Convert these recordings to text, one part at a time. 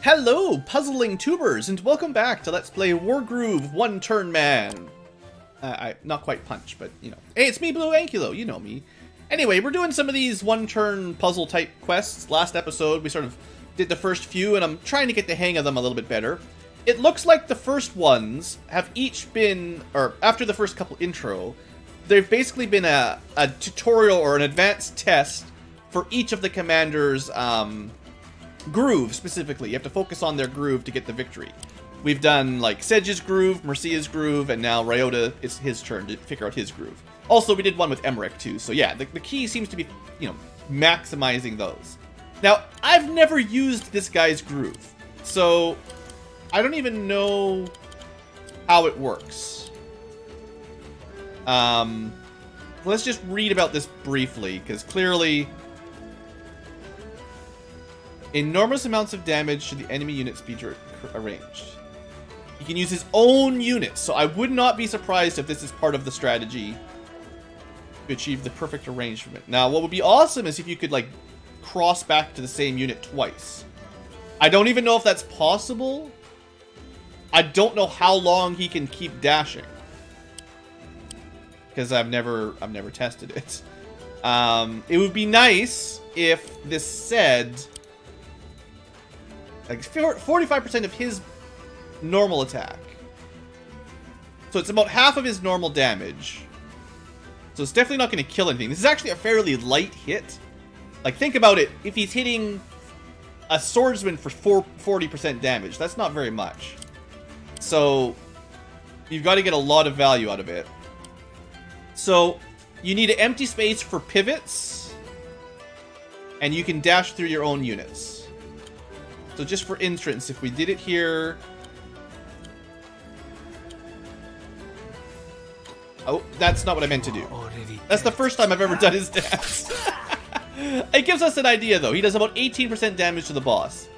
Hello, puzzling tubers, and welcome back to Let's Play Wargroove One Turn Man. Not quite punch, but you know. Hey, it's me, BlueAnkylo, you know me. Anyway, we're doing some of these one-turn puzzle type quests. Last episode, we sort of did the first few, and I'm trying to get the hang of them a little bit better. It looks like the first ones have each been, or after the first couple intro, they've basically been a tutorial or an advanced test for each of the commanders' groove specifically. You have to focus on their groove to get the victory. We've done like Sedge's groove, Mercia's groove, and now Ryota, it's his turn to figure out his groove. Also, we did one with Emmerich too, so yeah, the key seems to be, you know, maximizing those. Now, I've never used this guy's groove, so I don't even know how it works. Let's just read about this briefly, because clearly enormous amounts of damage to the enemy units be arranged. He can use his own units, so I would not be surprised if this is part of the strategy to achieve the perfect arrangement. Now, what would be awesome is if you could, like, cross back to the same unit twice. I don't even know if that's possible. I don't know how long he can keep dashing, because I've never tested it. It would be nice if this said like 45% of his normal attack. So it's about half of his normal damage. So it's definitely not going to kill anything. This is actually a fairly light hit. Like, think about it. If he's hitting a swordsman for 40% damage, that's not very much. So you've got to get a lot of value out of it. So you need an empty space for pivots, and you can dash through your own units. So just for instance, if we did it here... Oh, that's not what I meant to do. That's the first time I've ever done his dance. It gives us an idea, though. He does about 18% damage to the boss.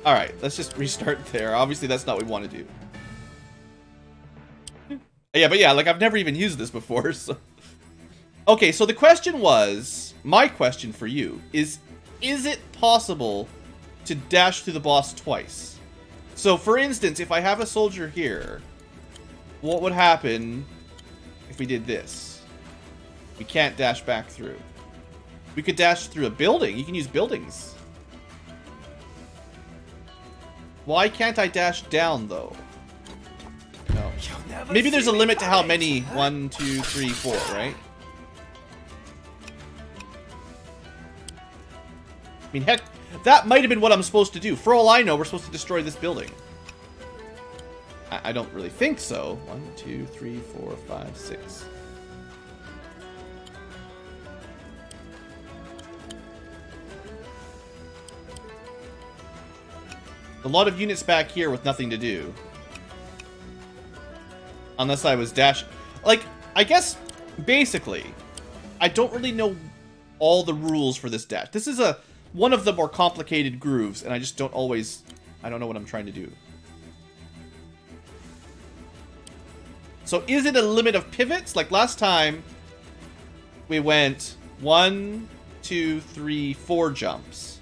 Alright, let's just restart there. Obviously, that's not what we want to do. Yeah, but yeah, like, I've never even used this before, so... Okay, so the question was... My question for you is it possible to dash through the boss twice? So, for instance, if I have a soldier here, what would happen if we did this? We can't dash back through. We could dash through a building. You can use buildings. Why can't I dash down, though? No. Maybe there's a limit to how many. 1, 2, 3, 4, right? I mean, heck, that might have been what I'm supposed to do. For all I know, we're supposed to destroy this building. I don't really think so. 1, 2, 3, 4, 5, 6. A lot of units back here with nothing to do. Unless I was dashing. Like, I guess, basically, I don't really know all the rules for this dash. This is one of the more complicated grooves, and I just don't always... I don't know what I'm trying to do. So is it a limit of pivots? Like last time, we went 1, 2, 3, 4 jumps.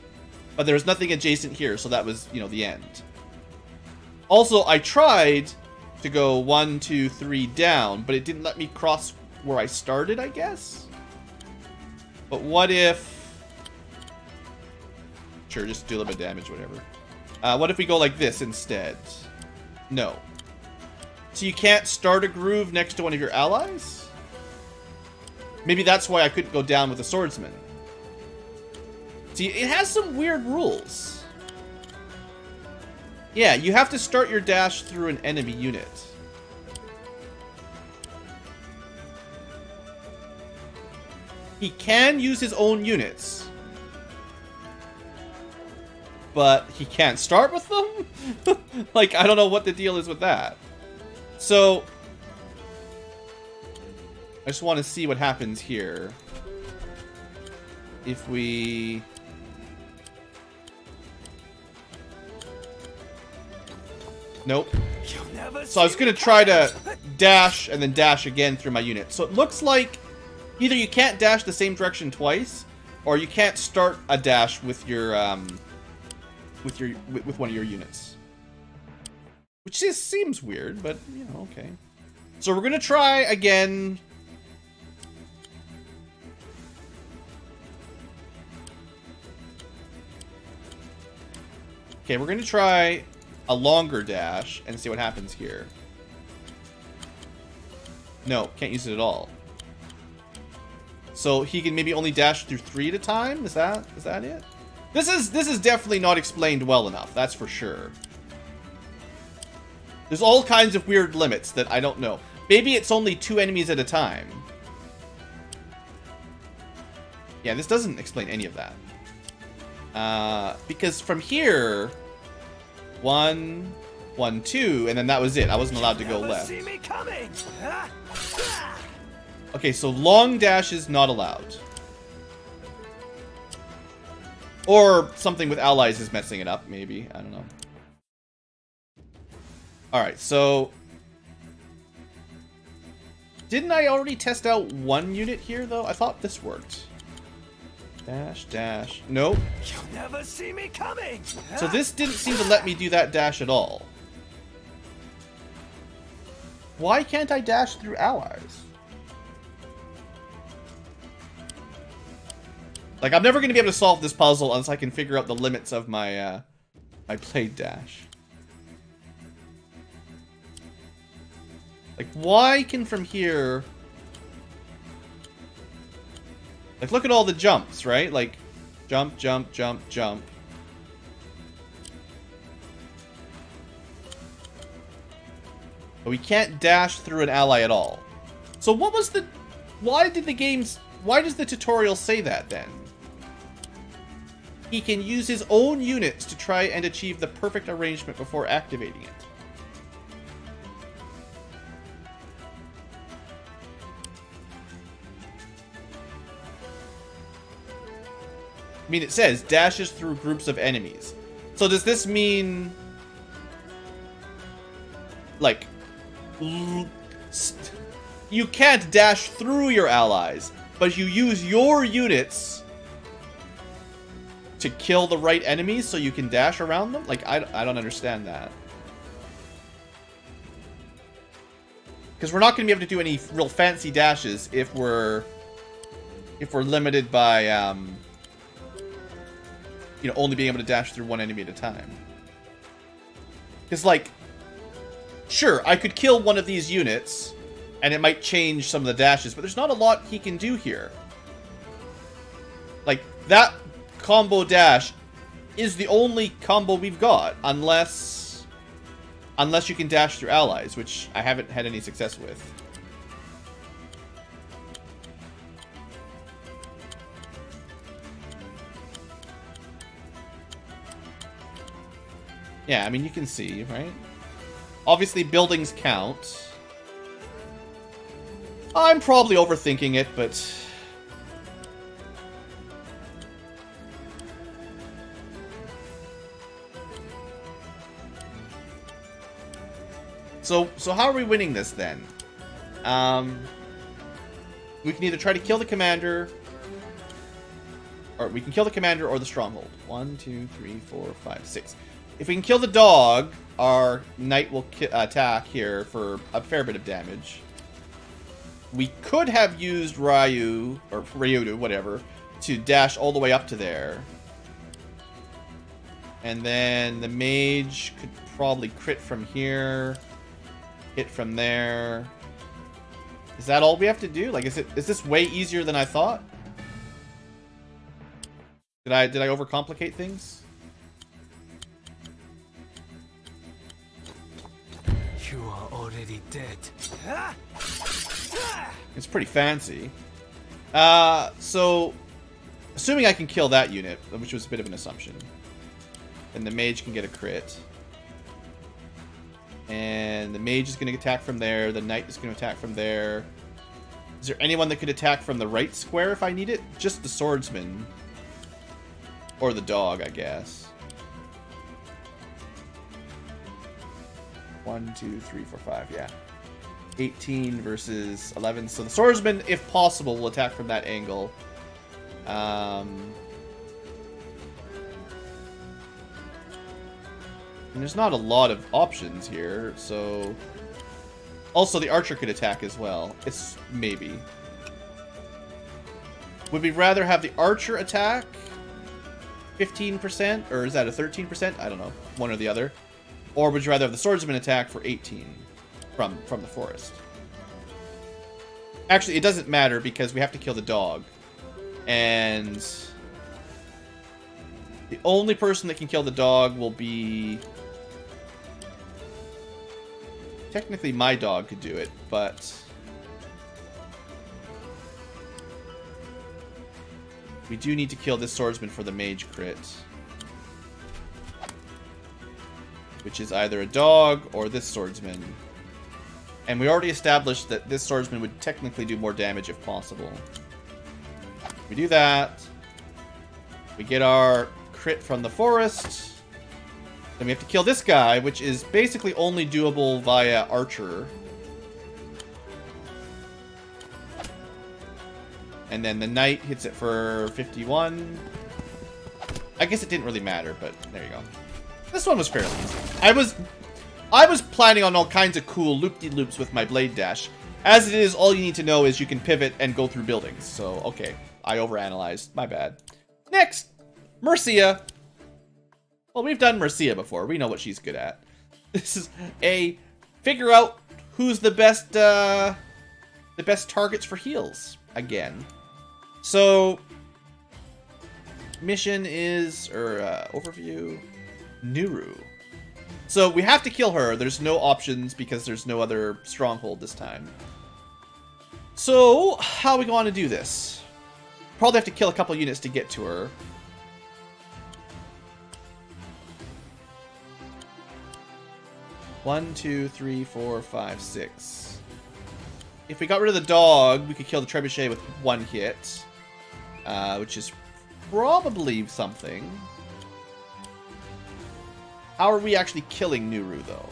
But there was nothing adjacent here, so that was, you know, the end. Also, I tried to go 1, 2, 3 down, but it didn't let me cross where I started, I guess? But what if... Sure, just do a little bit of damage, whatever. What if we go like this instead? No. So you can't start a groove next to one of your allies? Maybe that's why I couldn't go down with a swordsman. See, it has some weird rules. Yeah, you have to start your dash through an enemy unit. He can use his own units, but he can't start with them? Like, I don't know what the deal is with that. So, I just want to see what happens here. If we... Nope. So I was going to try to dash and then dash again through my unit. So it looks like either you can't dash the same direction twice, or you can't start a dash with your with one of your units. Which just seems weird, but, you know, okay. So we're going to try again. Okay, we're going to try a longer dash and see what happens here. No, can't use it at all. So he can maybe only dash through 3 at a time? Is that it? This is definitely not explained well enough, that's for sure. There's all kinds of weird limits that I don't know. Maybe it's only 2 enemies at a time. Yeah, this doesn't explain any of that. Because from here, 1, 1, 2, and then that was it. I wasn't allowed to go left. Okay, so long dash is not allowed. Or something with allies is messing it up, maybe. I don't know. Alright, so... Didn't I already test out 1 unit here, though? I thought this worked. Dash, dash. Nope. You'll never see me coming. So this didn't seem to let me do that dash at all. Why can't I dash through allies? Like, I'm never going to be able to solve this puzzle unless I can figure out the limits of my, my blade dash. Like, why can from here... Like, look at all the jumps, right? Like, jump, jump, jump, jump. But we can't dash through an ally at all. So what was the... Why does the tutorial say that, then? He can use his own units to try and achieve the perfect arrangement before activating it. I mean, it says dashes through groups of enemies. So does this mean... Like... You can't dash through your allies, but you use your units to kill the right enemies so you can dash around them? Like, I don't understand that. Because we're not going to be able to do any real fancy dashes if we're limited by, you know, only being able to dash through one enemy at a time. Because, like, sure, I could kill one of these units, and it might change some of the dashes, but there's not a lot he can do here. Like, that combo dash is the only combo we've got, unless you can dash through allies, which I haven't had any success with. Yeah, I mean, you can see, right? Obviously, buildings count. I'm probably overthinking it, but... So how are we winning this, then? We can either try to kill the commander... Or we can kill the commander or the stronghold. 1, 2, 3, 4, 5, 6. If we can kill the dog, our knight will attack here for a fair bit of damage. We could have used Ryu, or Ryudu, whatever, to dash all the way up to there. And then the mage could probably crit from here, hit from there. Is that all we have to do? Like, is this way easier than I thought? Did I overcomplicate things? You are already dead. It's pretty fancy. So, assuming I can kill that unit, which was a bit of an assumption, then the mage can get a crit. And the mage is going to attack from there. The knight is going to attack from there. Is there anyone that could attack from the right square if I need it? Just the swordsman. Or the dog, I guess. 1, 2, 3, 4, 5, yeah. 18 versus 11. So the swordsman, if possible, will attack from that angle. And there's not a lot of options here, so... Also, the archer could attack as well. It's maybe. Would we rather have the archer attack 15%? Or is that a 13%? I don't know. One or the other. Or would you rather have the swordsman attack for 18 from the forest? Actually, it doesn't matter because we have to kill the dog. And the only person that can kill the dog will be... Technically, my dog could do it, but... We do need to kill this swordsman for the mage crit. Which is either a dog or this swordsman. And we already established that this swordsman would technically do more damage if possible. We do that. We get our crit from the forest. Then we have to kill this guy, which is basically only doable via archer. And then the knight hits it for 51. I guess it didn't really matter, but there you go. This one was fairly easy. I was planning on all kinds of cool loop-de-loops with my blade dash. As it is, all you need to know is you can pivot and go through buildings. So, okay. I overanalyzed. My bad. Next! Mercia. Well, we've done Mercia before. We know what she's good at. This is a figure out who's the best targets for heals. Again. So, mission is, or overview, Nuru. So we have to kill her. There's no options because there's no other stronghold this time. So, how are we going to do this? Probably have to kill a couple units to get to her. One, two, three, four, five, six. If we got rid of the dog, we could kill the trebuchet with one hit. Which is probably something. How are we actually killing Nuru, though?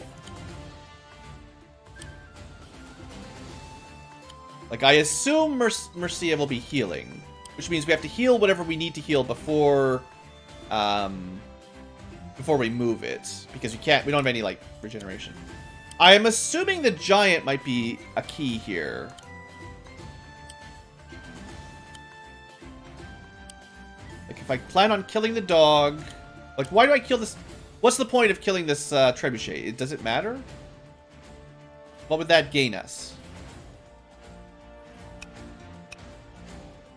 Like, I assume Mercia will be healing. Which means we have to heal whatever we need to heal before... before we move it. Because we don't have any, like, regeneration. I am assuming the giant might be a key here. Like, if I plan on killing the dog... Like, why do I kill this... What's the point of killing this trebuchet? Does it matter? What would that gain us?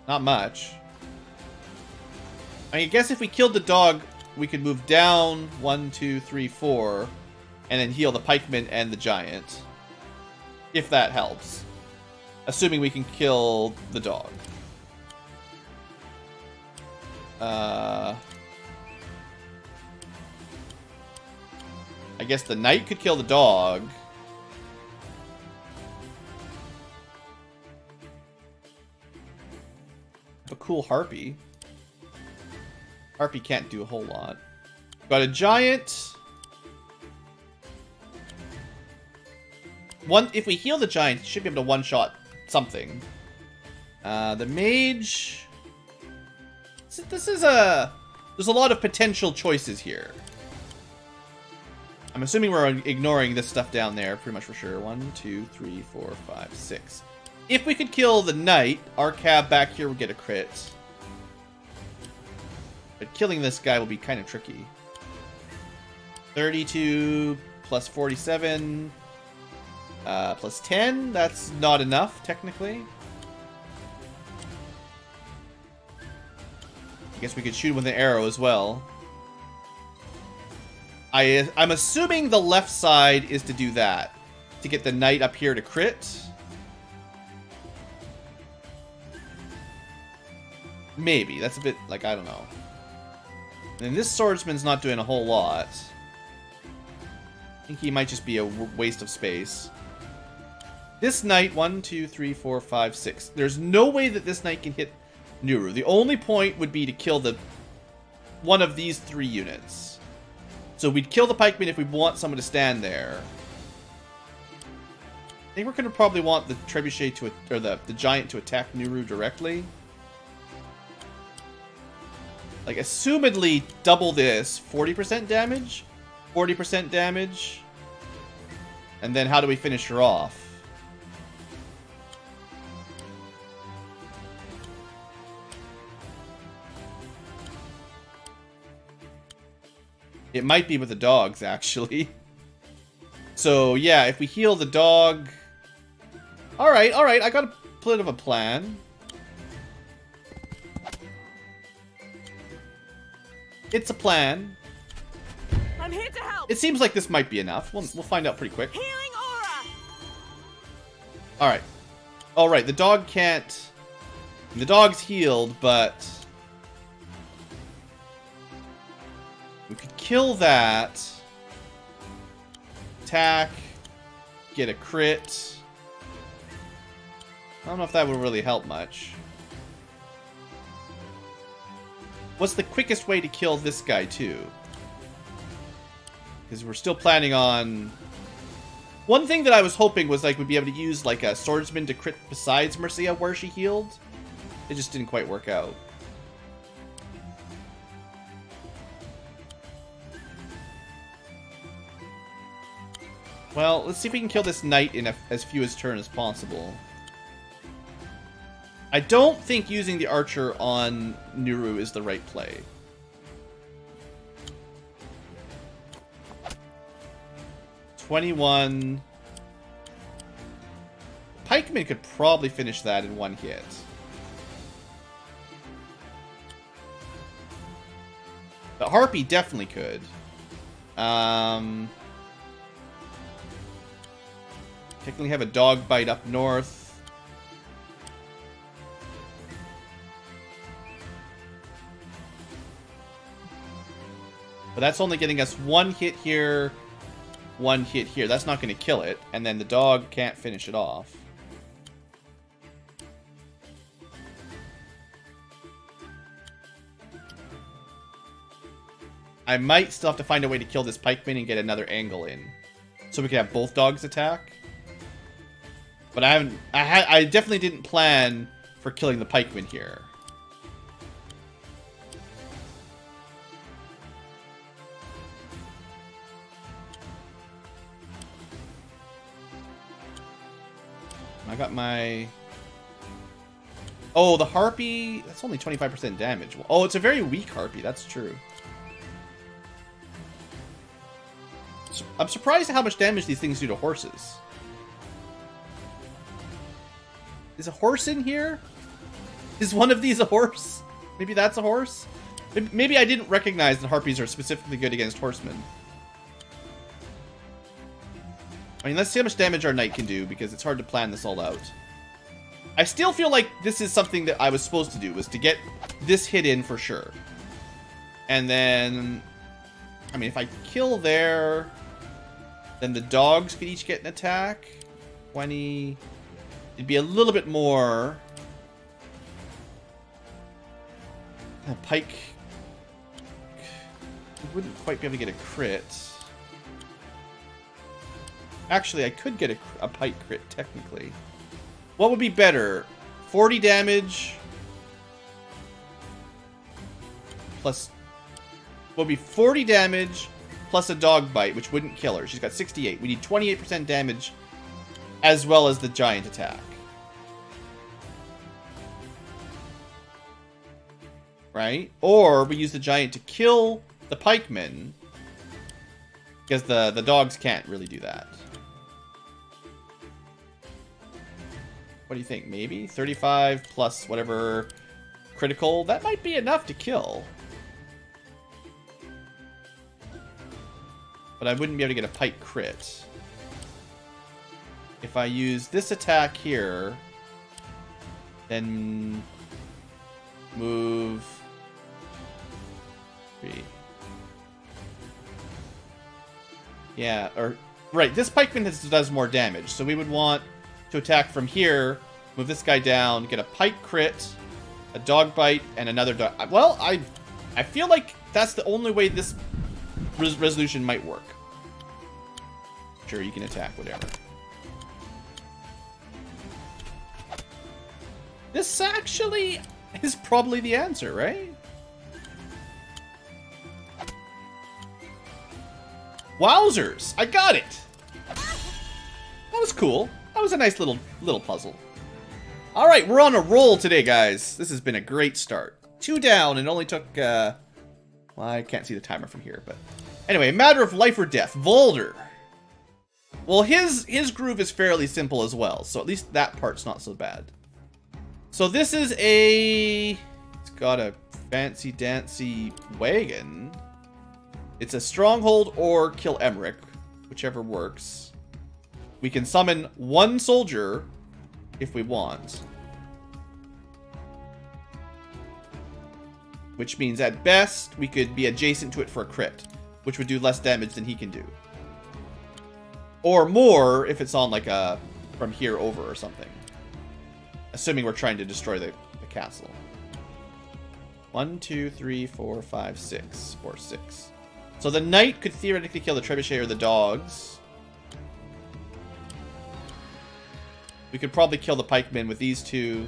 Not much. I guess if we killed the dog, we could move down 1, 2, 3, 4, and then heal the pikeman and the giant. If that helps. Assuming we can kill the dog. I guess the knight could kill the dog. A cool harpy. Harpy can't do a whole lot. Got a giant. If we heal the giant, he should be able to one-shot something. The mage. There's a lot of potential choices here. I'm assuming we're ignoring this stuff down there, pretty much for sure. 1, 2, 3, 4, 5, 6. If we could kill the knight, our cab back here would get a crit. But killing this guy will be kind of tricky. 32 plus 47 plus 10. That's not enough, technically. I guess we could shoot him with an arrow as well. I'm assuming the left side is to do that. To get the knight up here to crit. Maybe. That's a bit, like, I don't know. And this swordsman's not doing a whole lot. I think he might just be a waste of space. This knight, 1, 2, 3, 4, 5, 6. There's no way that this knight can hit Nuru. The only point would be to kill one of these 3 units. So we'd kill the pikeman if we want someone to stand there. I think we're going to probably want the trebuchet or the giant to attack Nuru directly. Like, assumedly double this, 40% damage. 40% damage. And then how do we finish her off? It might be with the dogs, actually. So, yeah, if we heal the dog... Alright, I got a bit of a plan. It's a plan. I'm here to help. It seems like this might be enough. We'll find out pretty quick. Healing aura. Alright. Alright, the dog can't... The dog's healed, but... We could kill that. Attack. Get a crit. I don't know if that would really help much. What's the quickest way to kill this guy, too? Because we're still planning on... One thing that I was hoping was like we'd be able to use like a swordsman to crit besides Mercia where she healed. It just didn't quite work out. Well, let's see if we can kill this knight in as few as turns as possible. I don't think using the archer on Nuru is the right play. $21. Pikeman could probably finish that in one hit. The Harpy definitely could. Technically have a dog bite up north. But that's only getting us one hit here, one hit here. That's not going to kill it. And then the dog can't finish it off. I might still have to find a way to kill this pikeman and get another angle in. So we can have both dogs attack. But I definitely didn't plan for killing the pikeman here. I got my... Oh, the harpy... That's only 25% damage. Oh, it's a very weak harpy. That's true. I'm surprised at how much damage these things do to horses. Is a horse in here? Is one of these a horse? Maybe that's a horse? Maybe I didn't recognize that harpies are specifically good against horsemen. I mean, let's see how much damage our knight can do, because it's hard to plan this all out. I still feel like this is something that I was supposed to do, was to get this hit in for sure. And then... I mean, if I kill there... Then the dogs could each get an attack. 20... It'd be a little bit more... A pike... wouldn't quite be able to get a crit. Actually, I could get a pike crit, technically. What would be better? 40 damage... Plus... Would be 40 damage plus a dog bite, which wouldn't kill her. She's got 68. We need 28% damage as well as the giant attack. Right? Or we use the giant to kill the pikemen, because the dogs can't really do that. What do you think? Maybe? 35 plus whatever critical? That might be enough to kill. But I wouldn't be able to get a pike crit. If I use this attack here, then move 3. Yeah, or right, this pikeman does more damage, so we would want to attack from here, move this guy down, get a pike crit, a dog bite, and another dog. Well, I feel like that's the only way this resolution might work. Sure, you can attack, whatever. This actually is probably the answer, right? Wowzers! I got it! That was cool. That was a nice little puzzle. Alright, we're on a roll today, guys. This has been a great start. 2 down, and it only took, well, I can't see the timer from here, but... Anyway, matter of life or death. Volder. Well, his groove is fairly simple as well, so at least that part's not so bad. So this is a... It's got a fancy-dancy wagon. It's a stronghold or kill Emmerich, whichever works. We can summon 1 soldier if we want. Which means at best, we could be adjacent to it for a crit, which would do less damage than he can do. Or more if it's on like a from here over or something. Assuming we're trying to destroy the castle. 1, 2, 3, 4, 5, 6. Or 6. So the knight could theoretically kill the trebuchet or the dogs. We could probably kill the pikemen with these 2.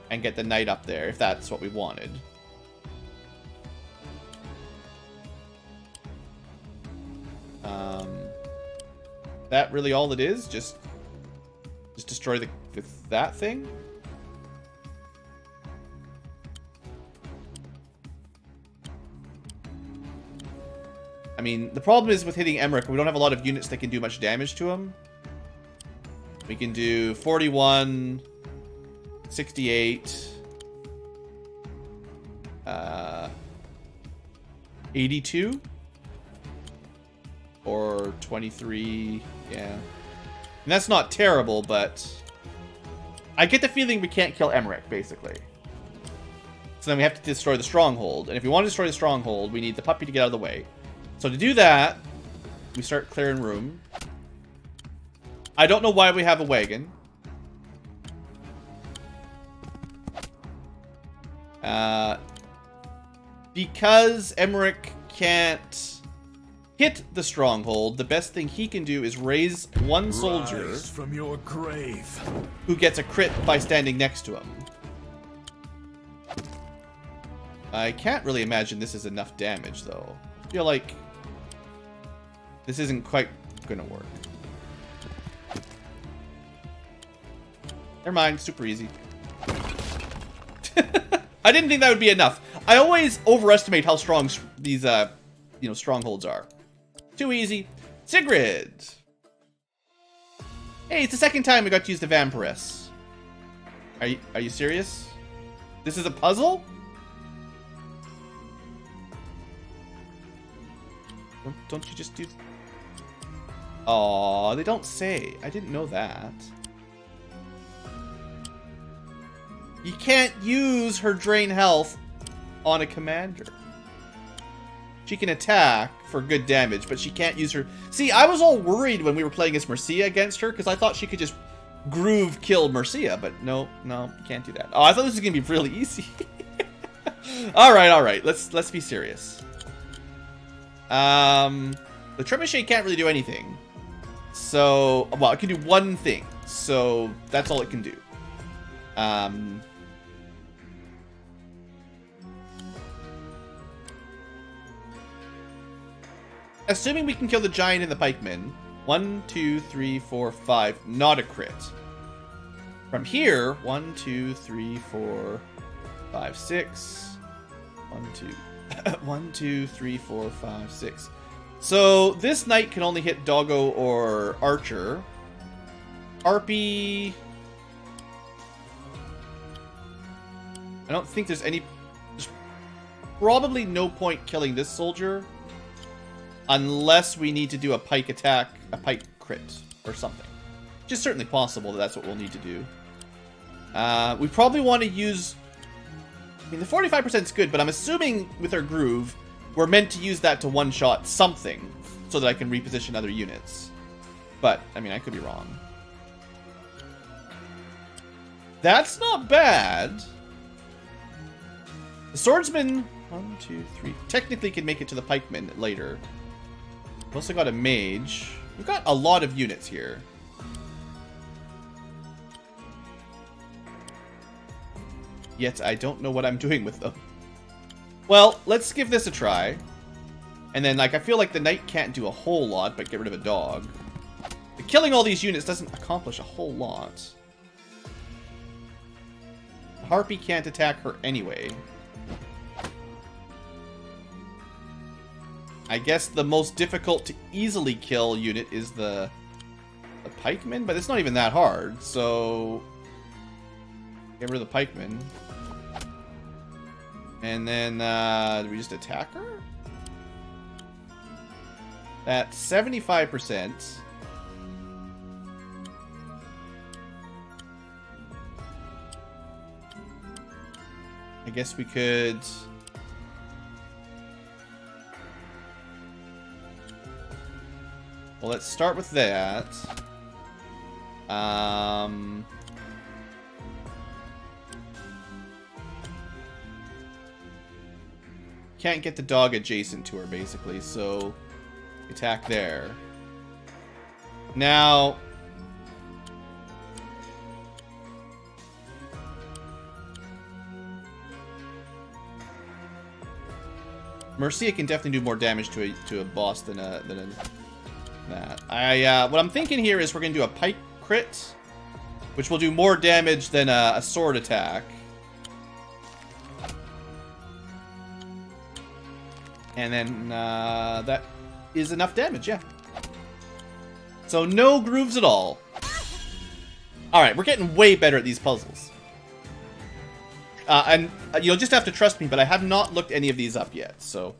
And get the knight up there, if that's what we wanted. That really all it is? Just destroy that thing? I mean, the problem is with hitting Emmerich, we don't have a lot of units that can do much damage to him. We can do 41, 68, 82, or 23, yeah. And that's not terrible, but I get the feeling we can't kill Emmerich, basically. So then we have to destroy the stronghold, and if we want to destroy the stronghold, we need the puppy to get out of the way. So to do that, we start clearing room. I don't know why we have a wagon. Because Emmerich can't hit the stronghold, the best thing he can do is raise 1 soldier Rise from your grave, who gets a crit by standing next to him. I can't really imagine this is enough damage, though. I feel like this isn't quite gonna work. Never mind, super easy. I didn't think that would be enough. I always overestimate how strong these, you know, strongholds are. Too easy. Sigrid! Hey, it's the second time we got to use the Vampiress. Are you serious? This is a puzzle? Don't you just do... Aw, they don't say. I didn't know that. You can't use her drain health on a commander. She can attack for good damage, but she can't use her... See, I was all worried when we were playing as Mercia against her, because I thought she could just groove kill Mercia, but no, you can't do that. Oh, I thought this was going to be really easy. Alright, let's be serious. The trebuchet can't really do anything. So, well, it can do 1 thing, so that's all it can do. Assuming we can kill the giant and the pikemen. 1, 2, 3, 4, 5. Not a crit. From here, 1, 2, 3, 4, 5, 6. 1, 2. 1, 2, 3, 4, 5, 6. So this knight can only hit Doggo or Archer. Harpy. I don't think there's probably no point killing this soldier. Unless we need to do a pike attack, a pike crit, or something. Which is certainly possible that that's what we'll need to do. We probably want to use... I mean, the 45% is good, but I'm assuming with our groove, we're meant to use that to one-shot something, so that I can reposition other units. But, I mean, I could be wrong. That's not bad. The swordsman, 1, 2, 3, technically can make it to the pikemen later. We've also got a mage. We've got a lot of units here. Yet I don't know what I'm doing with them. Well, let's give this a try. And then, like, I feel like the knight can't do a whole lot, but get rid of a dog. But killing all these units doesn't accomplish a whole lot. The harpy can't attack her anyway. I guess the most difficult to easily kill unit is the pikeman, but it's not even that hard, so get rid of the pikeman. And then do we just attack her? That's 75%. I guess we could... Well, let's start with that. Can't get the dog adjacent to her, basically, so attack there. Now... Mercia can definitely do more damage to a boss than that. What I'm thinking here is we're gonna do a pike crit, which will do more damage than a sword attack. And then that is enough damage, yeah. So no grooves at all. Alright, we're getting way better at these puzzles. And you'll just have to trust me, but I have not looked any of these up yet. So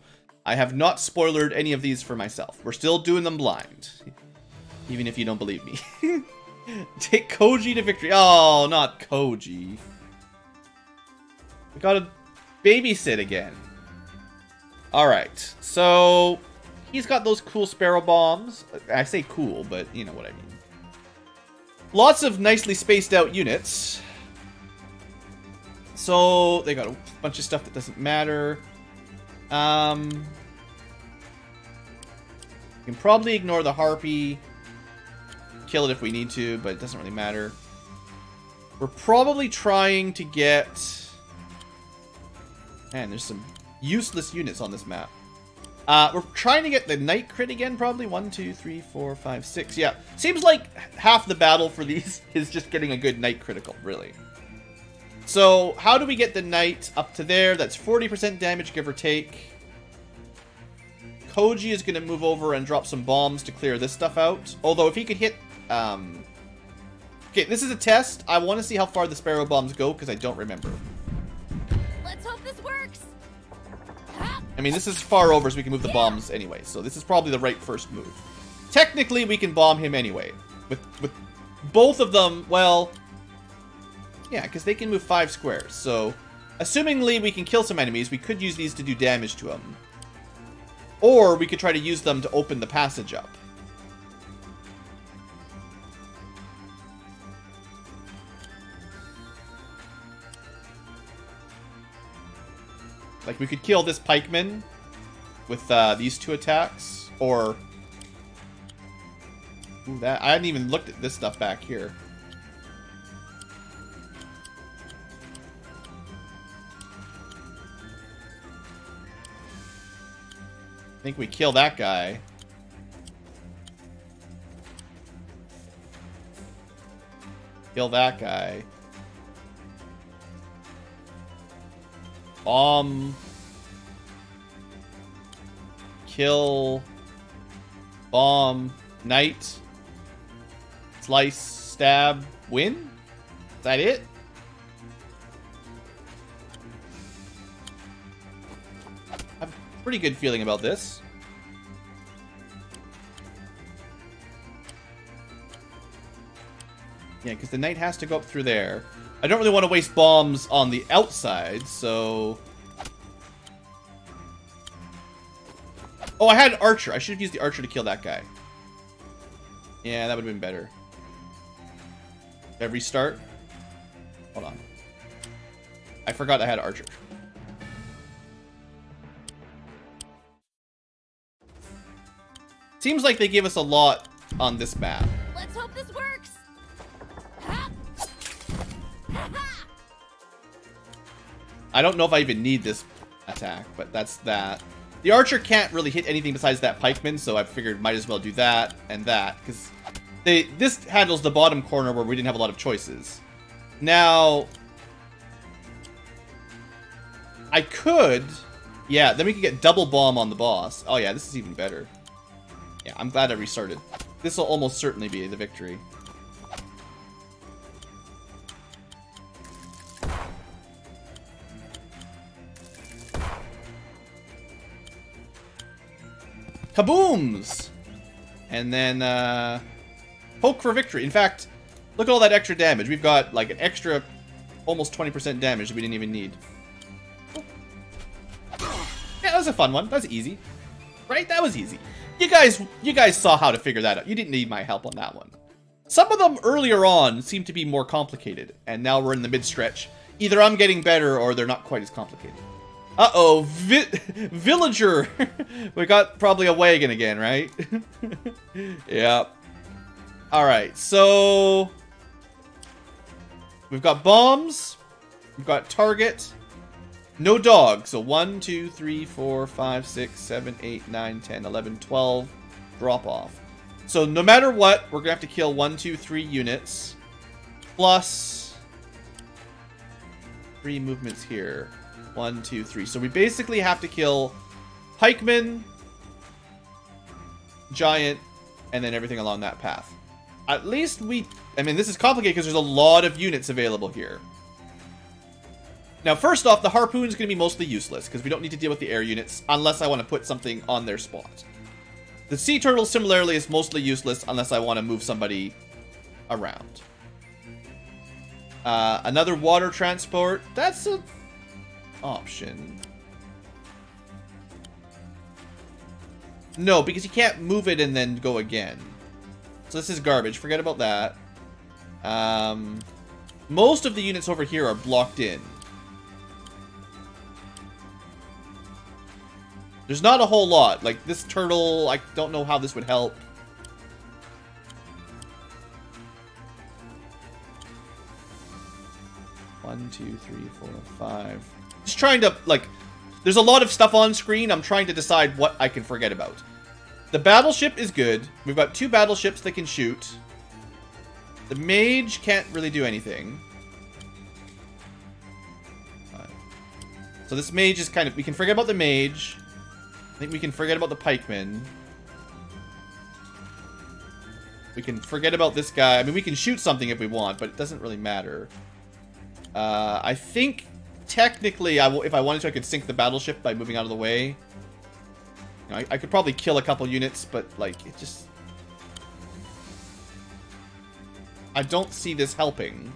I have not spoilered any of these for myself. We're still doing them blind. Even if you don't believe me. Take Koji to victory. Oh, not Koji. We gotta babysit again. Alright, so he's got those cool sparrow bombs. I say cool, but you know what I mean. Lots of nicely spaced out units. So they got a bunch of stuff that doesn't matter. You can probably ignore the harpy. Kill it if we need to, but it doesn't really matter. We're probably trying to get... Man, there's some useless units on this map. We're trying to get the knight crit again, probably. 1, 2, 3, 4, 5, 6. Yeah, seems like half the battle for these is just getting a good knight critical, really. So, how do we get the knight up to there? That's 40% damage, give or take. Koji is going to move over and drop some bombs to clear this stuff out. Although, if he could hit... Okay, this is a test. I want to see how far the sparrow bombs go, because I don't remember. Let's hope this works. I mean, this is far over, so we can move the bombs anyway. So, this is probably the right first move. Technically, we can bomb him anyway. With both of them, well... Yeah, because they can move 5 squares. So, assumingly we can kill some enemies, we could use these to do damage to them. Or we could try to use them to open the passage up. Like, we could kill this pikeman with these 2 attacks. Or... Ooh, that I hadn't even looked at this stuff back here. I think we kill that guy. Kill that guy. Bomb. Kill. Bomb. Knight. Slice. Stab. Win? Is that it? Pretty good feeling about this. Yeah, because the knight has to go up through there. I don't really want to waste bombs on the outside, so... Oh, I had archer. I should have used the archer to kill that guy. Yeah, that would have been better. Did I restart? Hold on. I forgot I had archer. Seems like they gave us a lot on this map. Let's hope this works. I don't know if I even need this attack, but that's that. The archer can't really hit anything besides that pikeman, so I figured might as well do that and that, because this handles the bottom corner where we didn't have a lot of choices. Now, I could... Yeah, then we could get double bomb on the boss. Oh yeah, this is even better. Yeah, I'm glad I restarted. This will almost certainly be the victory. Kabooms! And then, poke for victory. In fact, look at all that extra damage. We've got, like, an extra almost 20% damage that we didn't even need. Yeah, that was a fun one. That was easy. Right? That was easy. You guys saw how to figure that out. You didn't need my help on that one. Some of them earlier on seem to be more complicated, and now we're in the mid-stretch. Either I'm getting better, or they're not quite as complicated. Uh-oh, villager! We got probably a wagon again, right? Yeah. Alright, so... We've got bombs. We've got target. No dog. So 1, 2, 3, 4, 5, 6, 7, 8, 9, 10, 11, 12. Drop off. So no matter what, we're going to have to kill 1, 2, 3 units. Plus 3 movements here. 1, 2, 3. So we basically have to kill pikeman, giant, and then everything along that path. At least we... I mean, this is complicated because there's a lot of units available here. Now, first off, the harpoon is going to be mostly useless because we don't need to deal with the air units unless I want to put something on their spot. The sea turtle, similarly, is mostly useless unless I want to move somebody around. Another water transport. That's an option. No, because you can't move it and then go again. So this is garbage. Forget about that. Most of the units over here are blocked in. There's not a whole lot. Like, this turtle, I don't know how this would help. One, 2, 3, 4, 5. Just trying to, like... There's a lot of stuff on screen. I'm trying to decide what I can forget about. The battleship is good. We've got 2 battleships that can shoot. The mage can't really do anything. So this mage is kind of... We can forget about the mage. I think we can forget about the pikeman. We can forget about this guy. I mean, we can shoot something if we want, but it doesn't really matter. I think, technically, if I wanted to, I could sink the battleship by moving out of the way. You know, I could probably kill a couple units, but, like, it just... I don't see this helping.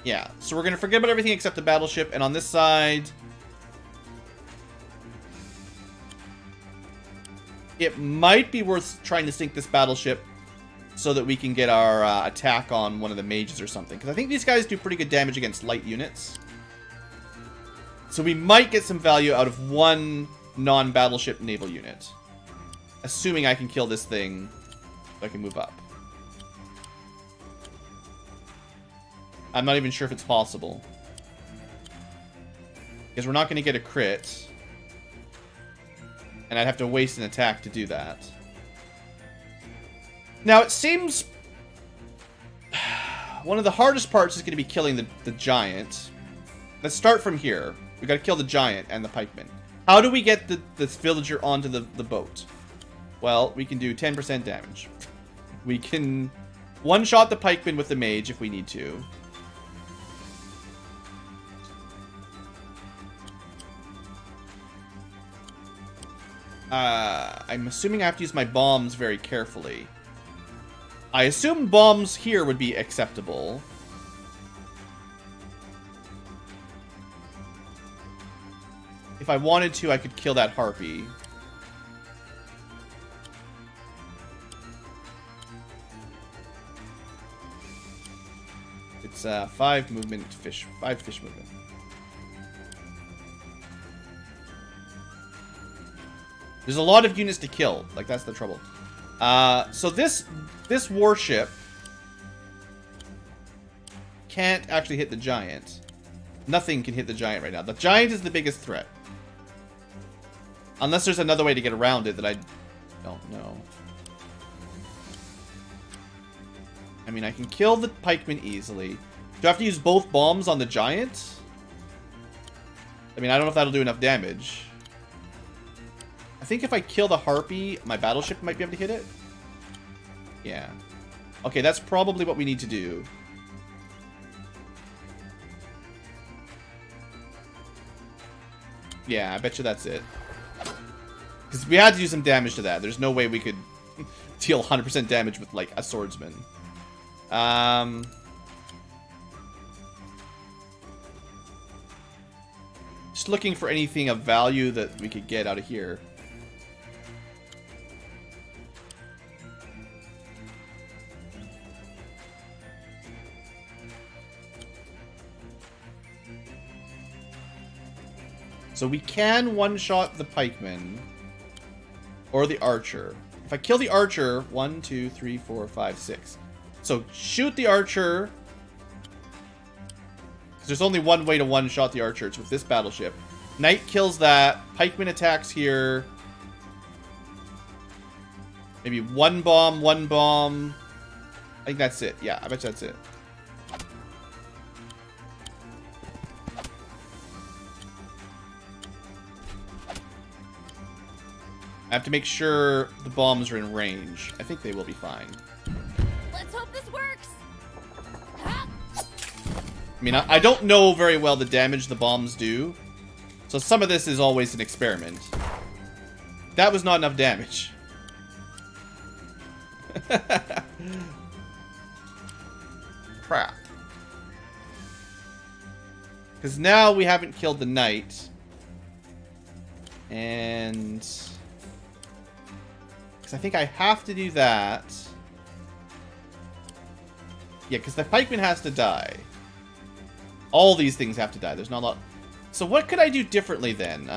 Yeah, so we're going to forget about everything except the battleship, and on this side... It might be worth trying to sink this battleship so that we can get our attack on one of the mages or something. Because I think these guys do pretty good damage against light units. So we might get some value out of one non-battleship naval unit. Assuming I can kill this thing, so I can move up. I'm not even sure if it's possible. Because we're not going to get a crit. And I'd have to waste an attack to do that. Now, it seems... one of the hardest parts is going to be killing the giant. Let's start from here. We got to kill the giant and the pikeman. How do we get this villager onto the boat? Well, we can do 10% damage. We can one-shot the pikeman with the mage if we need to. I'm assuming I have to use my bombs very carefully. I assume bombs here would be acceptable. If I wanted to, I could kill that harpy. It's 5 movement fish, 5 fish movement. There's a lot of units to kill. Like, that's the trouble. So this warship can't actually hit the giant. Nothing can hit the giant right now. The giant is the biggest threat. Unless there's another way to get around it that I don't know. I mean, I can kill the pikeman easily. Do I have to use both bombs on the giant? I mean, I don't know if that'll do enough damage. I think if I kill the harpy, my battleship might be able to hit it. Yeah. Okay, that's probably what we need to do. Yeah, I bet you that's it. Because we had to do some damage to that. There's no way we could deal 100% damage with, like, a swordsman. Just looking for anything of value that we could get out of here. So we can one-shot the pikeman or the archer. If I kill the archer, 1, 2, 3, 4, 5, 6. So shoot the archer. Because there's only one way to one-shot the archer. It's with this battleship. Knight kills that. Pikeman attacks here. Maybe one bomb, one bomb. I think that's it. Yeah, I bet that's it. I have to make sure the bombs are in range. I think they will be fine. Let's hope this works. I mean, I don't know very well the damage the bombs do. So some of this is always an experiment. That was not enough damage. Crap. Because now we haven't killed the knight. And... I think I have to do that. Yeah, because the pikeman has to die. All these things have to die. There's not a lot. So what could I do differently then?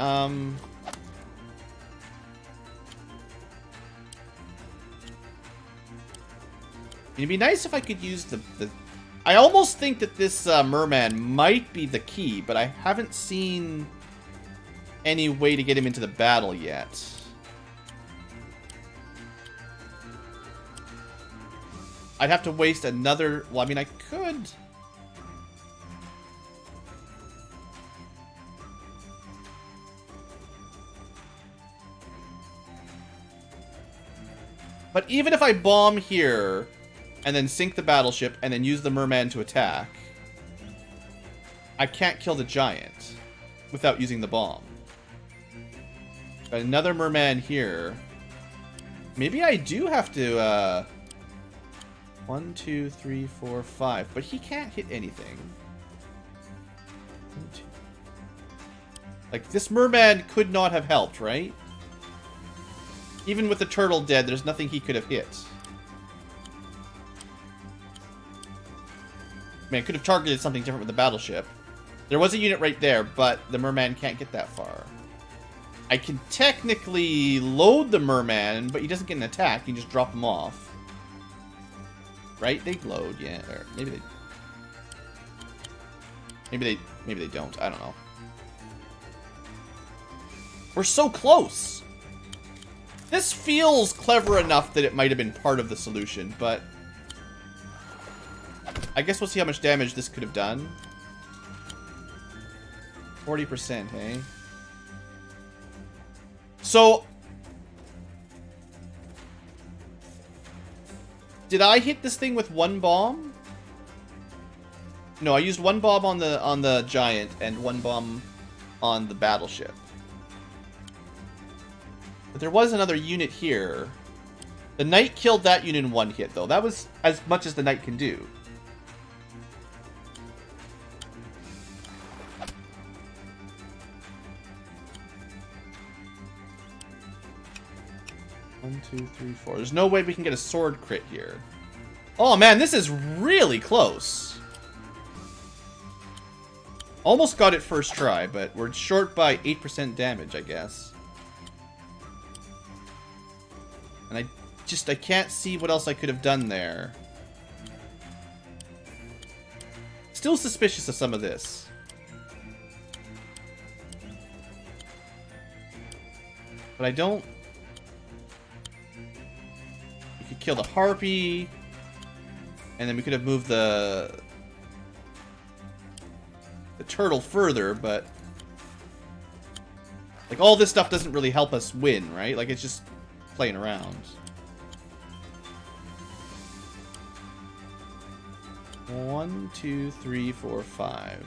It'd be nice if I could use the... I almost think that this merman might be the key, but I haven't seen any way to get him into the battle yet. I'd have to waste another... Well, I mean, I could... But even if I bomb here, and then sink the battleship, and then use the merman to attack, I can't kill the giant without using the bomb. Got another merman here. Maybe I do have to... 1, 2, 3, 4, 5. But he can't hit anything. Like, this merman could not have helped, right? Even with the turtle dead, there's nothing he could have hit. I mean, I could have targeted something different with the battleship. There was a unit right there, but the merman can't get that far. I can technically load the merman, but he doesn't get an attack. You can just drop him off. Right? They load, yeah. Or maybe they... Maybe they don't. I don't know. We're so close! This feels clever enough that it might have been part of the solution, but... I guess we'll see how much damage this could have done. 40%, hey? So... Did I hit this thing with one bomb? No, I used one bomb on the giant and one bomb on the battleship. But there was another unit here. The knight killed that unit in one hit, though. That was as much as the knight can do. One, 2, 3, 4. There's no way we can get a sword crit here. Oh man, this is really close. Almost got it first try, but we're short by 8% damage, I guess. And I can't see what else I could have done there. Still suspicious of some of this. But I don't... We could kill the harpy. And then we could have moved the turtle further, but... Like, all this stuff doesn't really help us win, right? Like, it's just playing around. 1, 2, 3, 4, 5.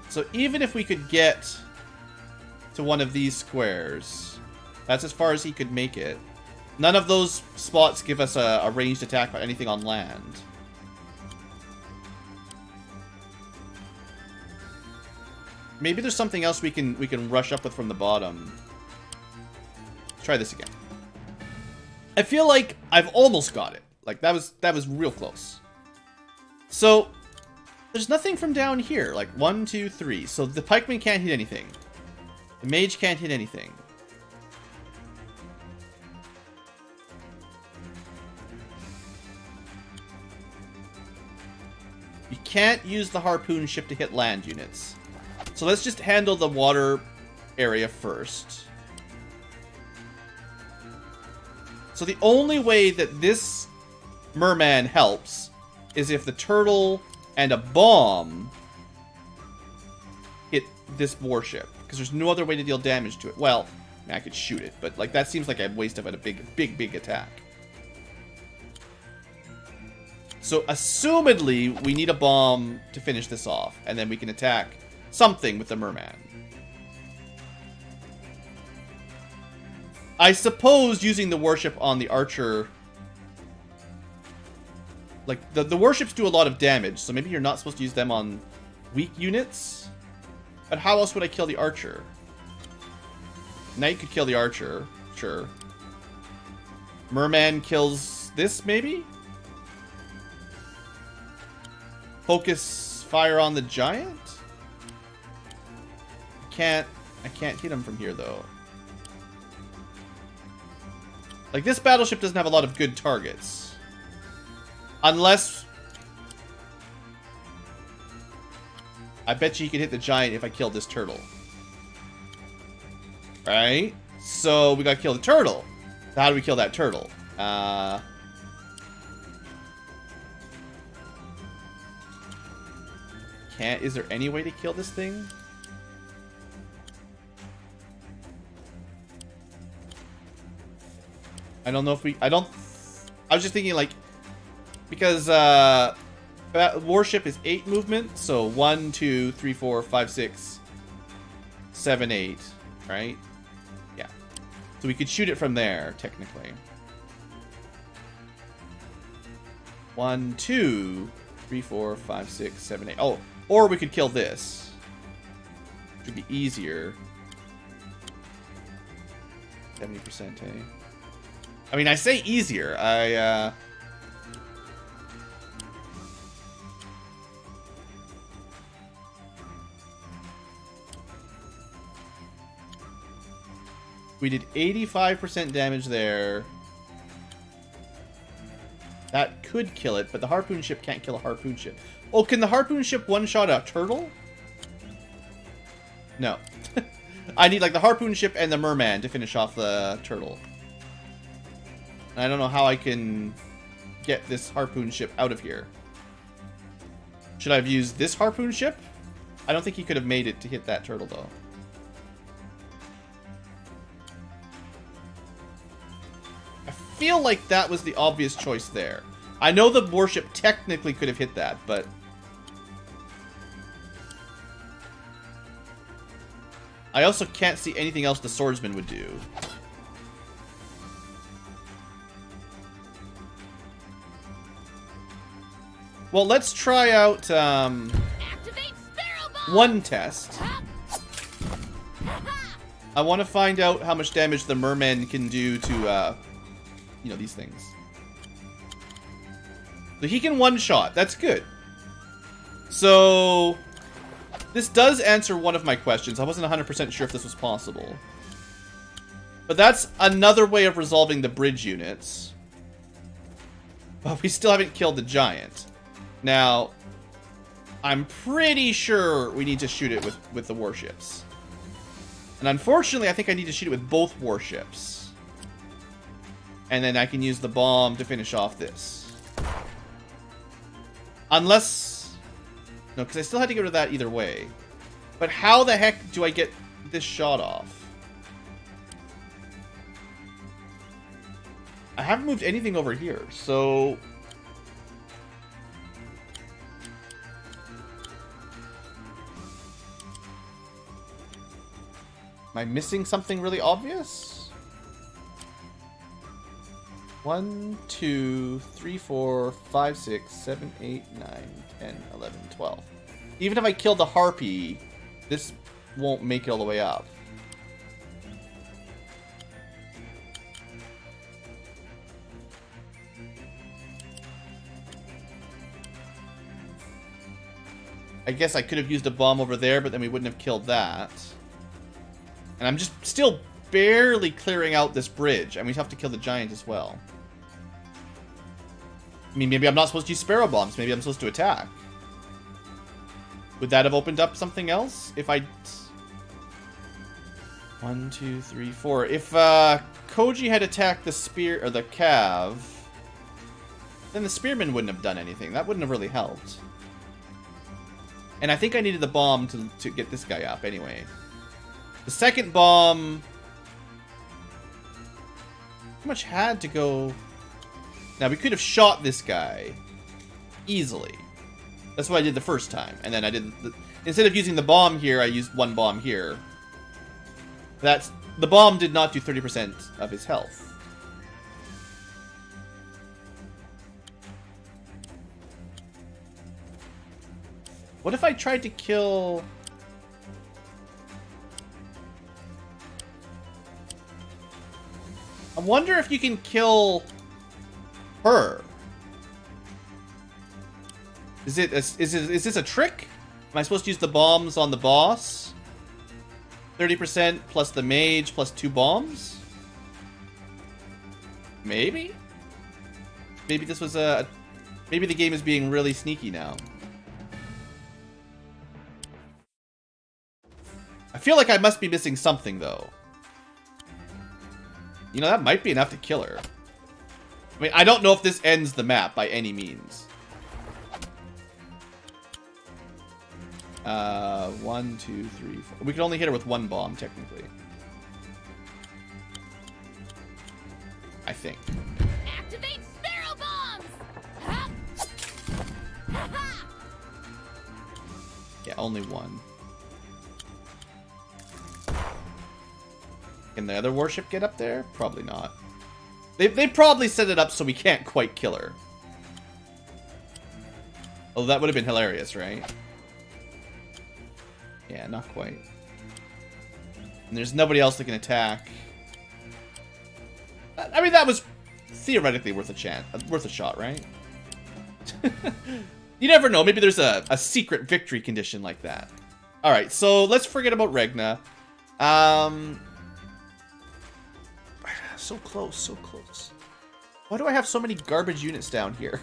So even if we could get to one of these squares, that's as far as he could make it. None of those spots give us a ranged attack on anything on land. Maybe there's something else we can rush up with from the bottom. Let's try this again. I feel like I've almost got it. Like that was real close. So there's nothing from down here. Like 1, 2, 3. So the pikeman can't hit anything. The mage can't hit anything. You can't use the harpoon ship to hit land units. So let's just handle the water area first. So the only way that this merman helps is if the turtle and a bomb hit this warship. Because there's no other way to deal damage to it. Well, I mean, I could shoot it, but like that seems like a waste of a big attack. So assumedly, we need a bomb to finish this off. And then we can attack something with the merman. I suppose using the warship on the archer... Like, the warships do a lot of damage, so maybe you're not supposed to use them on weak units? But how else would I kill the archer? Knight could kill the archer, sure. Merman kills this, maybe? Focus fire on the giant? I can't hit him from here, though. Like, this battleship doesn't have a lot of good targets. Unless... I bet you he could hit the giant if I killed this turtle. Right? So, we gotta kill the turtle. So how do we kill that turtle? Is there any way to kill this thing? I don't know if we... I was just thinking, like... Because, warship is 8 movement. So, 1, 2, 3, 4, 5, 6, 7, 8. Right? Yeah. So, we could shoot it from there, technically. 1, 2, 3, 4, 5, 6, 7, 8. Oh, or we could kill this. Which would be easier. 70%, eh? I mean, I say easier. We did 85% damage there. That could kill it, but the harpoon ship can't kill a harpoon ship. Oh, can the harpoon ship one-shot a turtle? No. I need, like, the harpoon ship and the merman to finish off the turtle. And I don't know how I can get this harpoon ship out of here. Should I have used this harpoon ship? I don't think he could have made it to hit that turtle, though. I feel like that was the obvious choice there. I know the warship technically could have hit that, but... I also can't see anything else the swordsman would do. Well, let's try out one test. I want to find out how much damage the merman can do to, you know, these things. So he can one-shot. That's good. So, this does answer one of my questions. I wasn't 100% sure if this was possible. But that's another way of resolving the bridge units. But we still haven't killed the giant. Now, I'm pretty sure we need to shoot it with the warships. And unfortunately, I think I need to shoot it with both warships. And then I can use the bomb to finish off this. Unless... No, because I still had to get rid of that either way. But how the heck do I get this shot off? I haven't moved anything over here, so... Am I missing something really obvious? 1, 2, 3, 4, 5, 6, 7, 8, 9, 10, 11, 12. Even if I kill the harpy, this won't make it all the way up. I guess I could have used a bomb over there, but then we wouldn't have killed that. And I'm just still barely clearing out this bridge, and we have to kill the giant as well. I mean, maybe I'm not supposed to use sparrow bombs. Maybe I'm supposed to attack. Would that have opened up something else? If I... 1, 2, 3, 4. If Koji had attacked the spear or the cav, then the spearman wouldn't have done anything. That wouldn't have really helped. And I think I needed the bomb to get this guy up anyway. The second bomb... How much had to go... Now, we could have shot this guy easily. That's what I did the first time. And then I did... Instead of using the bomb here, I used one bomb here. That's... The bomb did not do 30% of his health. What if I tried to kill... I wonder if you can kill her. Is this a trick? Am I supposed to use the bombs on the boss? 30% plus the mage plus 2 bombs? Maybe? Maybe this was a... Maybe the game is being really sneaky now. I feel like I must be missing something, though. You know, that might be enough to kill her. I mean, I don't know if this ends the map by any means. 1, 2, 3, 4. We can only hit her with one bomb, technically. I think. Activate sparrow bombs! Yeah, only one. Can the other warship get up there? Probably not. They probably set it up so we can't quite kill her. Oh, that would have been hilarious, right? Yeah, not quite. And there's nobody else that can attack. I mean, that was theoretically worth a shot, right? You never know. Maybe there's a secret victory condition like that. All right, so let's forget about Regna. So close, so close. Why do I have so many garbage units down here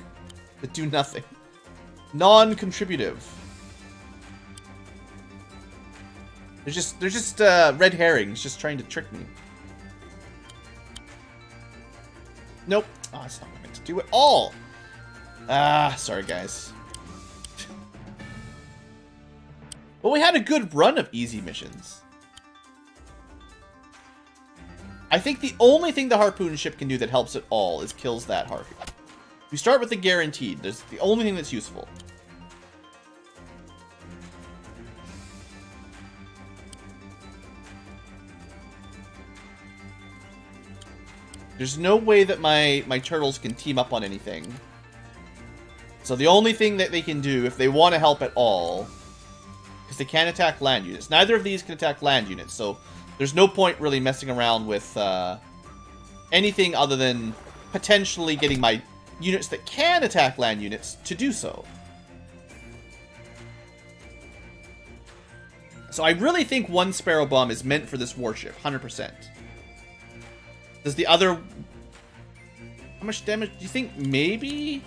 that do nothing? Non-contributive. They're just red herrings, just trying to trick me. Nope. Oh, that's not what I meant to do at all. Ah, sorry guys. Well, we had a good run of easy missions. I think the only thing the harpoon ship can do that helps at all is kills that harpy. We start with the guaranteed. That's the only thing that's useful. There's no way that my turtles can team up on anything. So the only thing that they can do, if they want to help at all, because they can't attack land units. Neither of these can attack land units, so there's no point really messing around with anything other than potentially getting my units that can attack land units to do so. So I really think one Sparrow Bomb is meant for this warship, 100%. Does the other... How much damage do you think? Maybe?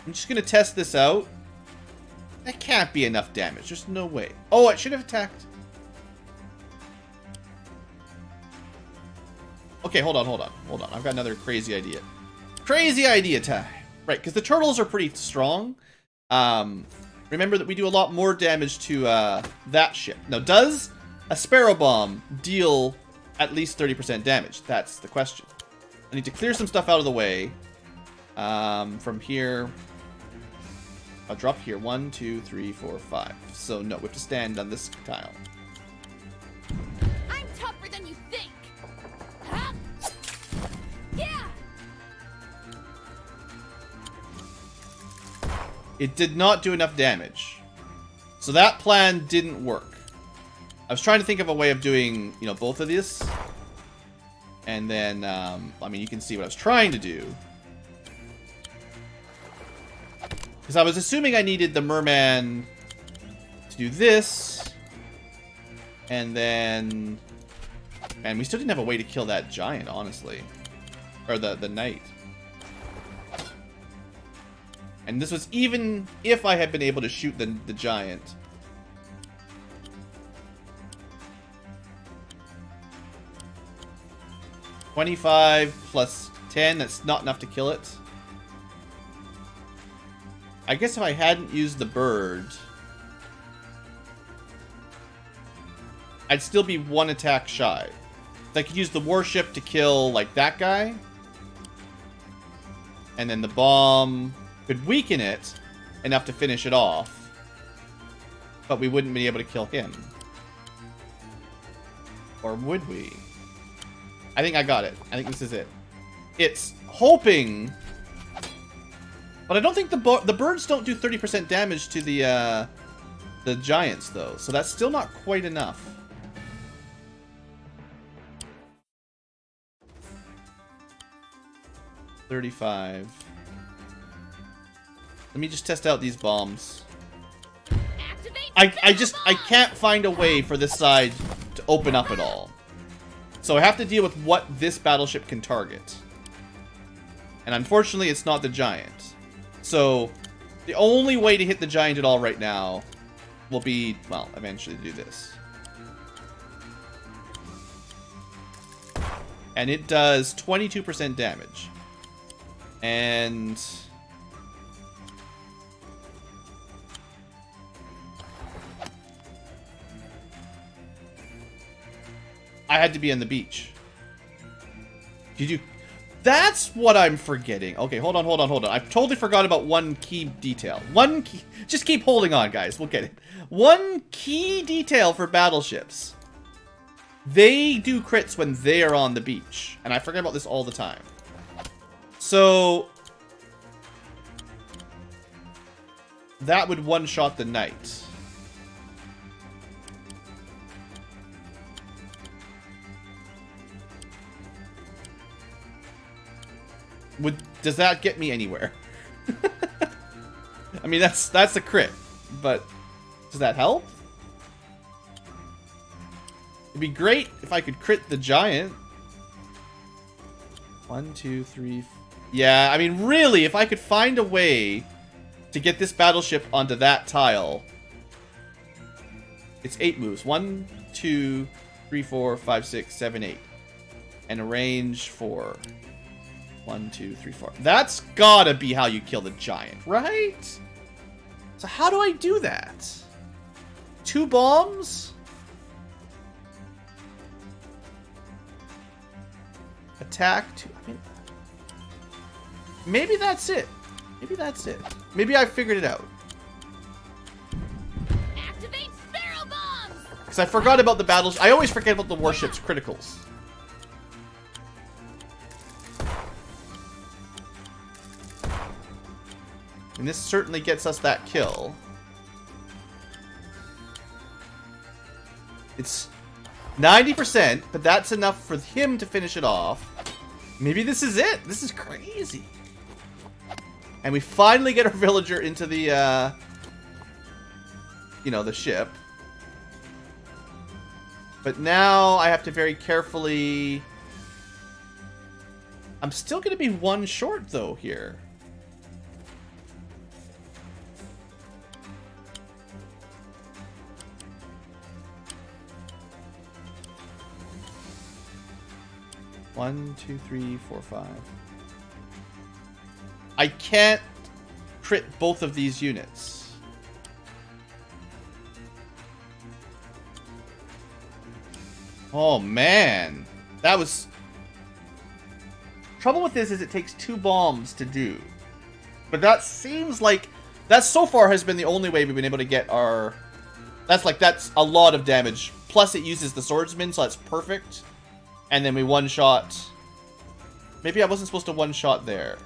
I'm just going to test this out. That can't be enough damage. There's no way. Oh, I should have attacked. Okay, hold on. I've got another crazy idea. Crazy idea time. Right, because the turtles are pretty strong. Remember that we do a lot more damage to that ship. Now, does a Sparrow Bomb deal at least 30% damage? That's the question. I need to clear some stuff out of the way. From here, I'll drop here. 1, 2, 3, 4, 5. So no, we have to stand on this tile. I'm tougher than you think. Huh? Yeah. It did not do enough damage. So that plan didn't work. I was trying to think of a way of doing, you know, both of these. And then, I mean, you can see what I was trying to do. Because I was assuming I needed the merman to do this. And then... And we still didn't have a way to kill that giant, honestly. Or the knight. And this was even if I had been able to shoot the giant. $25 plus 10, that's not enough to kill it. I guess if I hadn't used the bird, I'd still be one attack shy. I could use the warship to kill, like, that guy. And then the bomb could weaken it enough to finish it off. But we wouldn't be able to kill him. Or would we? I think I got it. I think this is it. It's hoping... But I don't think the birds don't do 30% damage to the giants, though. So that's still not quite enough. $35. Let me just test out these bombs. I can't find a way for this side to open up at all. So I have to deal with what this battleship can target. And unfortunately, it's not the giant. So the only way to hit the giant at all right now will be, well, eventually do this. And it does 22% damage. And... I had to be on the beach. Did you... That's what I'm forgetting. Okay, hold on. I totally forgot about one key detail. One key... Just keep holding on, guys. We'll get it. One key detail for battleships. They do crits when they are on the beach. And I forget about this all the time. So... that would one-shot the knight. Does that get me anywhere? I mean, that's a crit, but does that help? It'd be great if I could crit the giant. 1, 2, 3. Yeah, I mean, really, if I could find a way to get this battleship onto that tile. It's 8 moves. 1, 2, 3, 4, 5, 6, 7, 8. And a range for 1, 2, 3, 4. That's gotta be how you kill the giant, right? So how do I do that? 2 bombs? Attack 2. I mean, maybe that's it. Maybe that's it. Maybe I figured it out. Activate Sparrow Bombs! Because I forgot about the battles. I always forget about the warship's criticals. And this certainly gets us that kill. It's 90%, but that's enough for him to finish it off. Maybe this is it. This is crazy. And we finally get our villager into the, you know, the ship. But now I have to very carefully... I'm still going to be 1 short, though, here. 1, 2, 3, 4, 5. I can't crit both of these units. Oh man, that was... Trouble with this is it takes 2 bombs to do. But that seems like... That so far has been the only way we've been able to get our... That's a lot of damage. Plus it uses the swordsman, so that's perfect. And then we one-shot... Maybe I wasn't supposed to one-shot there.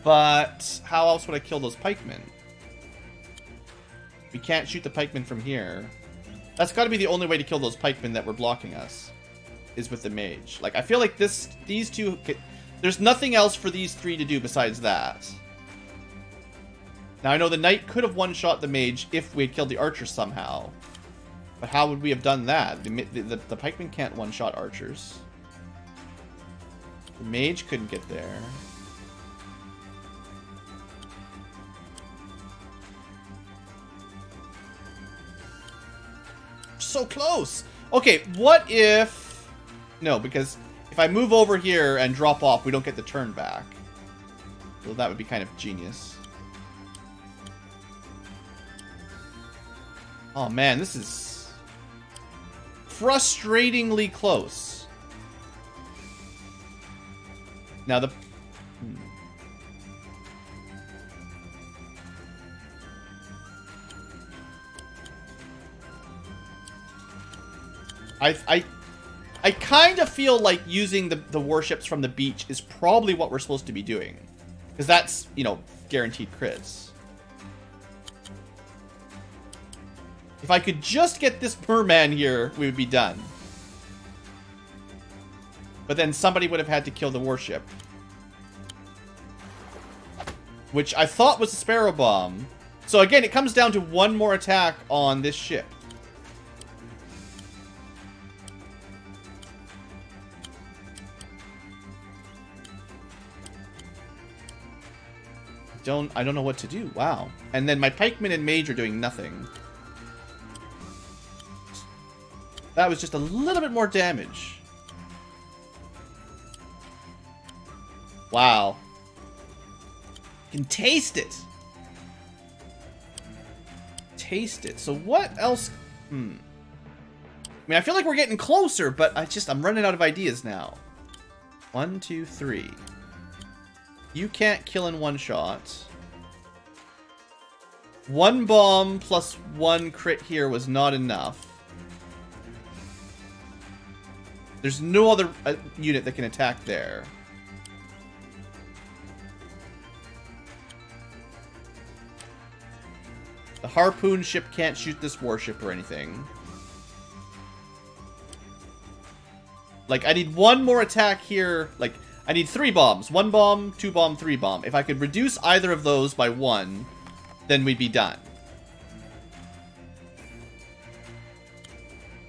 But how else would I kill those pikemen? We can't shoot the pikemen from here. That's got to be the only way to kill those pikemen that were blocking us. Is with the mage. Like, I feel like these two... There's nothing else for these 3 to do besides that. Now, I know the knight could have one-shot the mage if we had killed the archer somehow. But how would we have done that? The pikemen can't one-shot archers. The mage couldn't get there. So close! Okay, what if... No, because if I move over here and drop off, we don't get the turn back. So that would be kind of genius. Oh man, this is frustratingly close. Now the... I kind of feel like using the warships from the beach is probably what we're supposed to be doing. Because that's, you know, guaranteed crits. If I could just get this merman here, we would be done. But then somebody would have had to kill the warship. Which I thought was a sparrow bomb. So again, it comes down to 1 more attack on this ship. I don't know what to do. Wow. And then my pikemen and mage are doing nothing. That was just a little bit more damage. Wow. You can taste it. Taste it. So what else? I mean, I feel like we're getting closer, but I'm running out of ideas now. 1, 2, 3. You can't kill in 1 shot. 1 bomb plus 1 crit here was not enough. There's no other unit that can attack there. The harpoon ship can't shoot this warship or anything. Like, I need 1 more attack here. Like, I need 3 bombs. 1 bomb, 2 bomb, 3 bomb. If I could reduce either of those by 1, then we'd be done.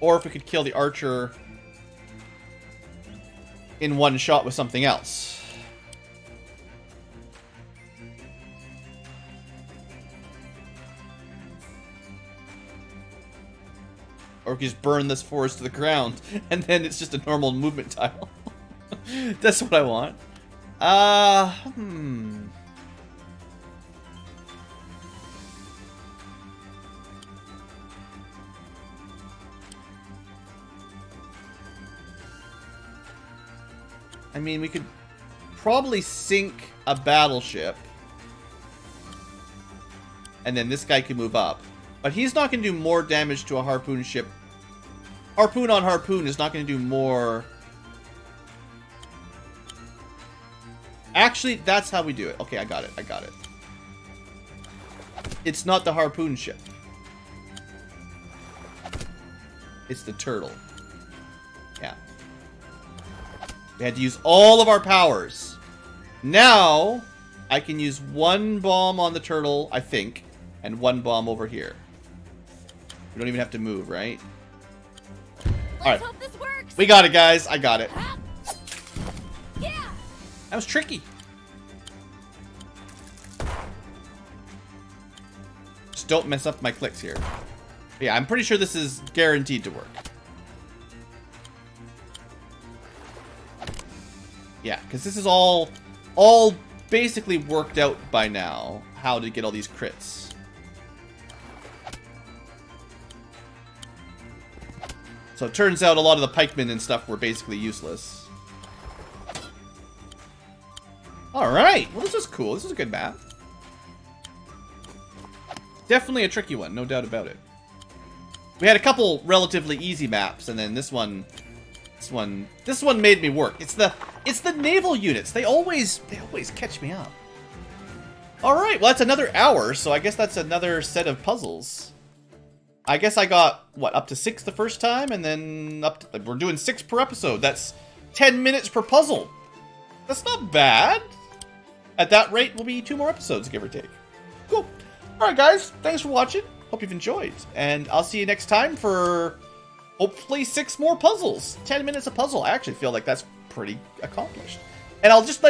Or if we could kill the archer in 1 shot with something else. Or we could just burn this forest to the ground, and then it's just a normal movement tile. That's what I want. I mean, we could probably sink a battleship. And then this guy could move up. But he's not going to do more damage to a harpoon ship. Harpoon on harpoon is not going to do more... Actually, that's how we do it. Okay, I got it. I got it. It's not the harpoon ship. It's the turtle. Yeah. We had to use all of our powers. Now, I can use 1 bomb on the turtle, I think, and 1 bomb over here. We don't even have to move, right? Alright. We got it, guys. I got it. Yeah. That was tricky. Just don't mess up my clicks here. Yeah, I'm pretty sure this is guaranteed to work. Yeah, because this is all basically worked out by now, how to get all these crits. So it turns out a lot of the pikemen and stuff were basically useless. Alright, well this is cool. This is a good map. Definitely a tricky one, no doubt about it. We had a couple relatively easy maps, and then this one made me work. It's the naval units. They always catch me up. All right, well that's another hour, so I guess that's another set of puzzles. I guess I got what, up to 6 the first time, and then we're doing 6 per episode. That's 10 minutes per puzzle. That's not bad. At that rate, we'll be 2 more episodes, give or take. Cool. All right, guys, thanks for watching. Hope you've enjoyed, and I'll see you next time for hopefully 6 more puzzles. 10 minutes a puzzle. I actually feel like that's pretty accomplished. And I'll just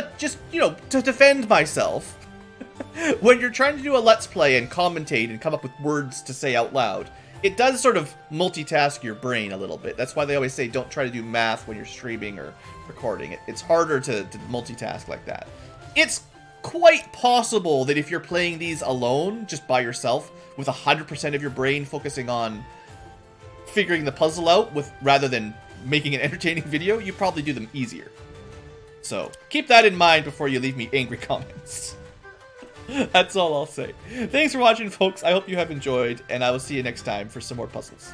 you know, to defend myself, when you're trying to do a Let's Play and commentate and come up with words to say out loud, it does sort of multitask your brain a little bit. That's why they always say don't try to do math when you're streaming or recording. It's harder to multitask like that. It's quite possible that if you're playing these alone, just by yourself, with 100% of your brain focusing on figuring the puzzle out rather than making an entertaining video, you probably do them easier. So keep that in mind before you leave me angry comments. That's all I'll say. Thanks for watching, folks. I hope you have enjoyed, and I will see you next time for some more puzzles.